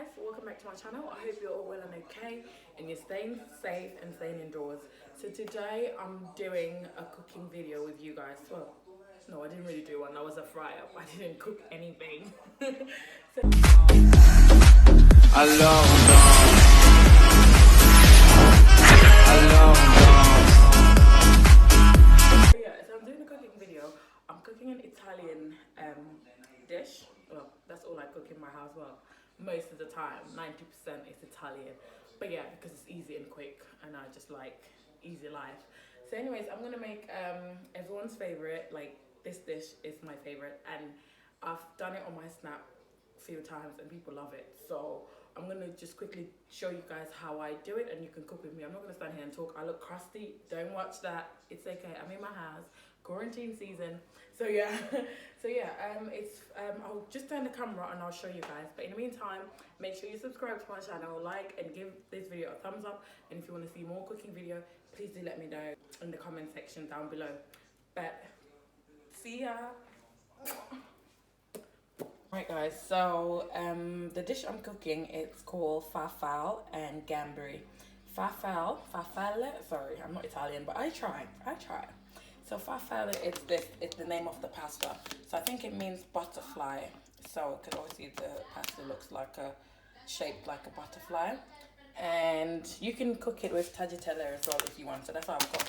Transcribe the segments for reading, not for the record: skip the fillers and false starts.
guys, welcome back to my channel. I hope you're all well and okay and you're staying safe and staying indoors. So today I'm doing a cooking video with you guys. Well, no, I didn't really do one. That was a fry up. I didn't cook anything. So I'm doing a cooking video. I'm cooking an Italian dish. Well, that's all I cook in my house. Well, most of the time, 90% is Italian. But yeah, because it's easy and quick and I just like easy life. So anyways, I'm gonna make everyone's favorite. Like, this dish is my favorite and I've done it on my Snap a few times and people love it. So I'm gonna just quickly show you guys how I do it and you can cook with me. I'm not gonna stand here and talk. I look crusty. Don't watch that. It's okay. I'm in my house. Quarantine season. So yeah. I'll just turn the camera and I'll show you guys. But in the meantime, make sure you subscribe to my channel, like and give this video a thumbs up. And if you want to see more cooking video, please do let me know in the comment section down below. But see ya. Right guys, so the dish I'm cooking, it's called Farfelle and Gamberi. Farfelle, sorry, I'm not Italian, but I try. So farfelle, it's the name of the pasta. So I think it means butterfly. So, because obviously the pasta looks like shaped like a butterfly. And you can cook it with tagliatelle as well if you want. So that's why I've got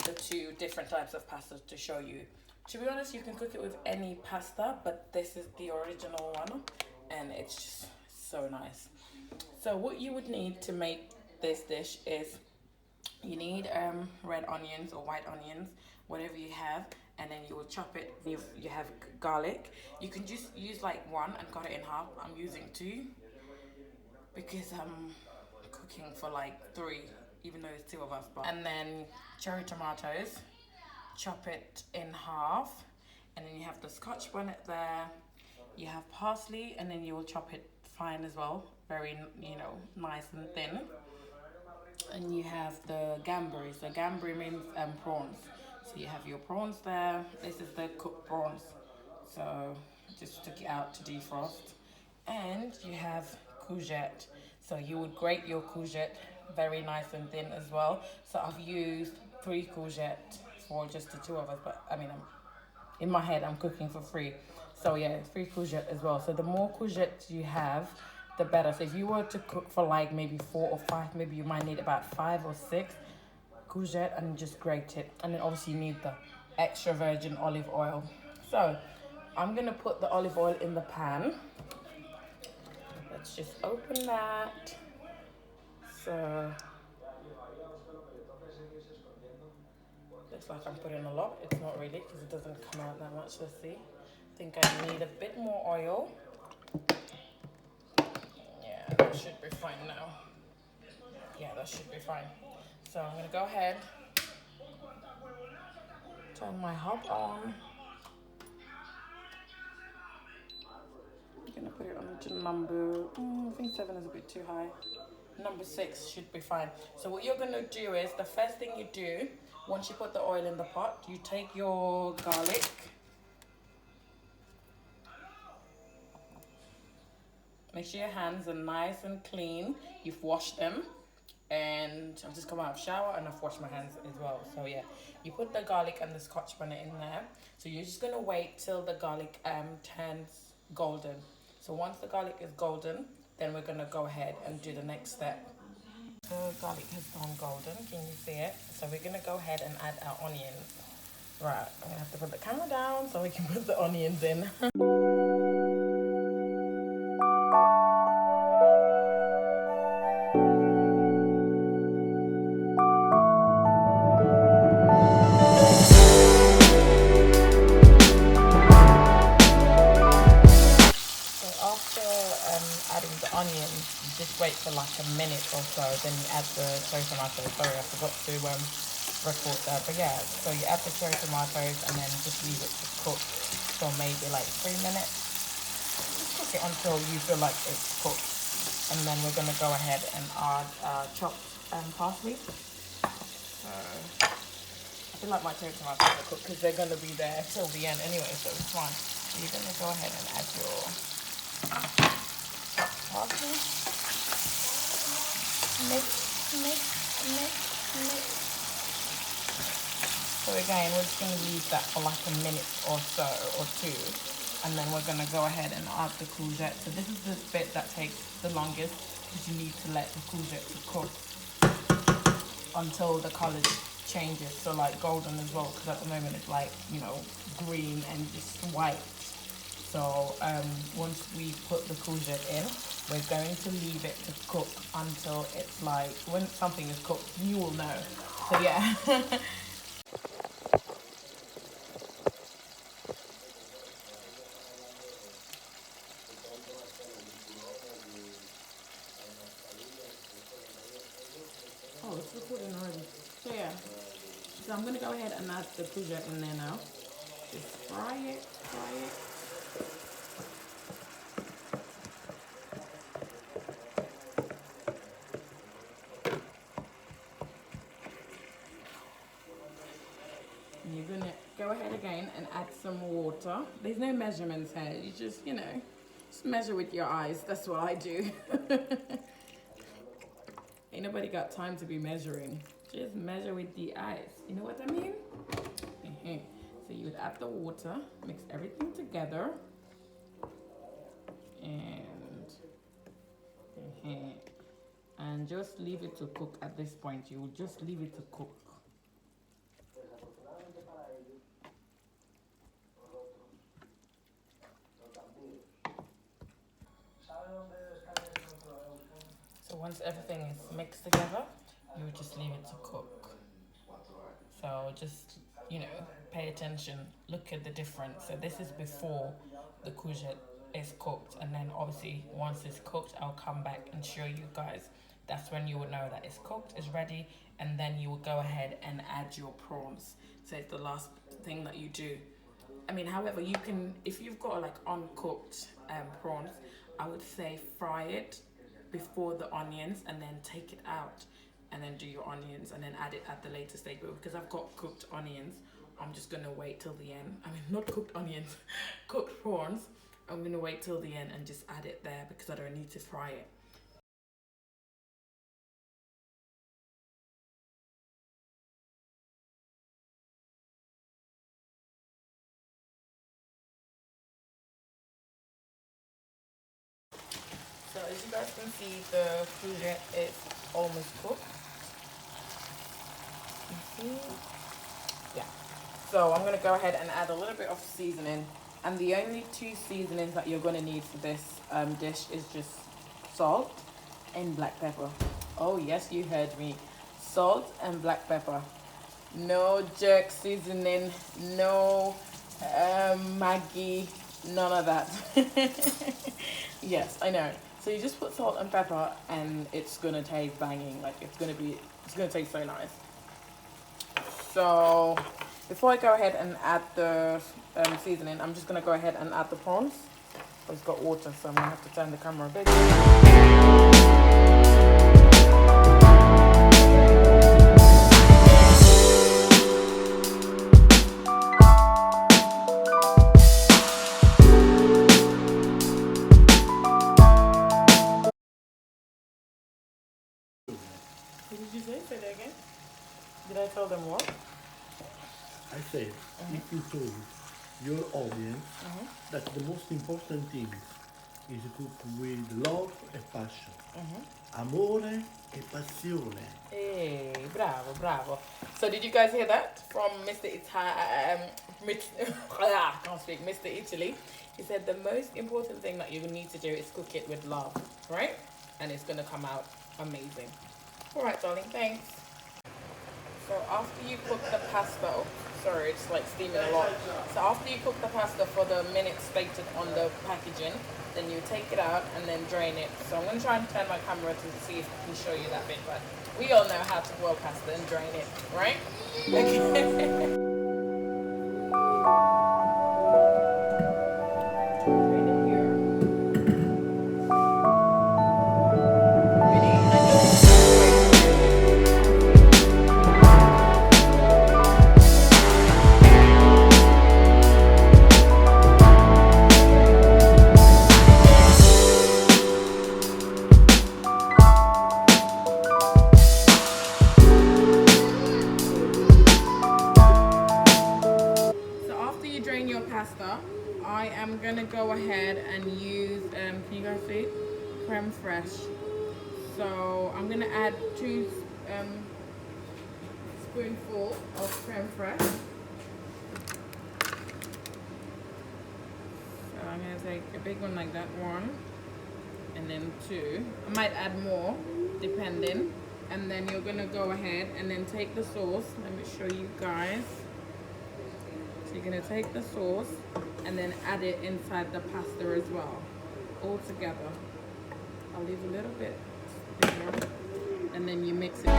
the two different types of pasta to show you. To be honest, you can cook it with any pasta, but this is the original one. And it's just so nice. So what you would need to make this dish is you need red onions or white onions, whatever you have, and then you will chop it. You have garlic. You can just use like one and cut it in half. I'm using two because I'm cooking for like 3, even though it's 2 of us. And then cherry tomatoes, chop it in half, and then you have the Scotch bonnet there. You have parsley, and then you will chop it fine as well, very nice and thin. And you have the Gamberi. So Gamberi means prawns. So you have your prawns there. This is the cooked prawns. So just took it out to defrost. And you have courgette. So you would grate your courgette very nice and thin as well. So I've used 3 courgette for just the 2 of us. But I mean, in my head, I'm cooking for 3. So yeah, 3 courgette as well. So the more courgette you have, the better. So if you were to cook for like maybe 4 or 5, maybe you might need about 5 or 6 courgette and just grate it. And then obviously you need the extra virgin olive oil. So I'm gonna put the olive oil in the pan. Let's just open that. So looks like I'm putting a lot. It's not really because it doesn't come out that much. Let's see. I think I need a bit more oil. That should be fine now. Yeah, that should be fine. So I'm gonna go ahead, turn my hob on. I'm gonna put it on to number, I think 7 is a bit too high. Number 6 should be fine. So what you're gonna do is, the first thing you do, once you put the oil in the pot, you take your garlic. Make sure your hands are nice and clean. You've washed them. And I've just come out of the shower and I've washed my hands as well. So yeah, you put the garlic and the Scotch bonnet in there. So you're just gonna wait till the garlic turns golden. So once the garlic is golden, then we're gonna go ahead and do the next step. The garlic has gone golden, can you see it? So we're gonna go ahead and add our onions. Right, I'm gonna have to put the camera down so we can put the onions in. Just wait for like a minute or so, then you add the cherry tomatoes. Sorry, I forgot to record that. But yeah, so you add the cherry tomatoes and then just leave it to cook for maybe like 3 minutes. Just cook it until you feel like it's cooked. And then we're gonna go ahead and add chopped parsley. So I feel like my cherry tomatoes are cooked because they're gonna be there till the end anyway, so it's fine. So you're gonna go ahead and add your parsley. again, we're just going to leave that for like a minute or so, or two. And then we're going to go ahead and add the courgette. So this is the bit that takes the longest, because you need to let the courgette cook until the color changes. So like golden as well, because at the moment it's like, you know, green and just white. So once we put the courgette in, we're going to leave it to cook until it's like, when something is cooked, you will know. So yeah. Oh, it's recording already. So yeah. So I'm gonna go ahead and add the courgette in there now. Just fry it, fry it. And you're gonna go ahead again and add some water. There's no measurements here. You just, you know, just measure with your eyes. That's what I do. Ain't nobody got time to be measuring. Just measure with the eyes. You know what I mean? So you would add the water, mix everything together, and just leave it to cook at this point. You will just leave it to cook. So once everything is mixed together, you would just leave it to cook. So just, you know, pay attention, look at the difference. So this is before the courgette is cooked, and then obviously once it's cooked, I'll come back and show you guys. That's when you will know that it's cooked, it's ready, and then you will go ahead and add your prawns. So it's the last thing that you do. I mean, however, you can, if you've got like uncooked prawns, I would say fry it before the onions and then take it out and then do your onions and then add it at the later stage. But because I've got cooked onions, I'm just gonna wait till the end. I mean, not cooked onions, cooked prawns. I'm gonna wait till the end and just add it there because I don't need to fry it. So as you guys can see, the courgette is almost cooked. Yeah. So I'm gonna go ahead and add a little bit of seasoning, and the only two seasonings that you're gonna need for this dish is just salt and black pepper. Oh yes, you heard me. Salt and black pepper. No jerk seasoning, no Maggi, none of that. Yes, I know. So you just put salt and pepper and it's gonna taste banging. Like it's gonna taste so nice. So before I go ahead and add the seasoning, I'm just gonna go ahead and add the prawns. It's got water, so I'm gonna have to turn the camera a bit. What did you say? Say that again. Did I tell them what? I said, if you told your audience that the most important thing is to cook with love and passion. Amore e passione. Hey, bravo, bravo. So did you guys hear that from Mr. I can't speak, Mr. Italy? He said the most important thing that you need to do is cook it with love, right? And it's gonna come out amazing. All right, darling, thanks. So after you cook the pasta, sorry, it's like steaming a lot. So after you cook the pasta for the minutes stated on the packaging, then you take it out and then drain it. So I'm going to try and turn my camera to see if I can show you that bit, but we all know how to boil pasta and drain it, right? Okay. Can you guys see? Creme fraiche. So I'm gonna add 2 spoonful of creme fraiche. So I'm gonna take a big one like that, 1, and then 2. I might add more, depending. And then you're gonna go ahead and then take the sauce. Let me show you guys. So you're gonna take the sauce and then add it inside the pasta as well, all together. I'll leave a little bit bigger, and then you mix it.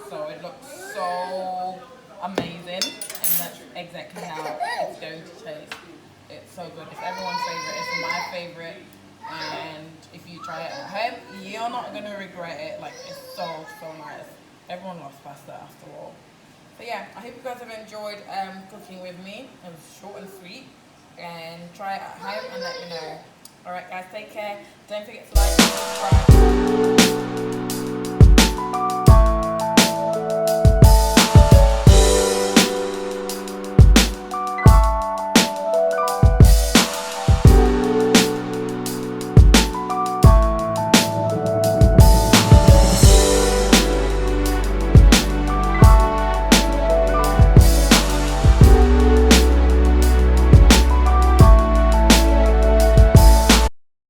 So it looks so amazing, and that's exactly how it's going to taste. It's so good. It's everyone's favorite. It's my favorite, and if you try it at home, you're not gonna regret it. Like, it's so nice. Everyone loves pasta after all. So yeah, I hope you guys have enjoyed cooking with me. It was short and sweet, and try it at home and let me know. Alright guys, take care. Don't forget to like and subscribe.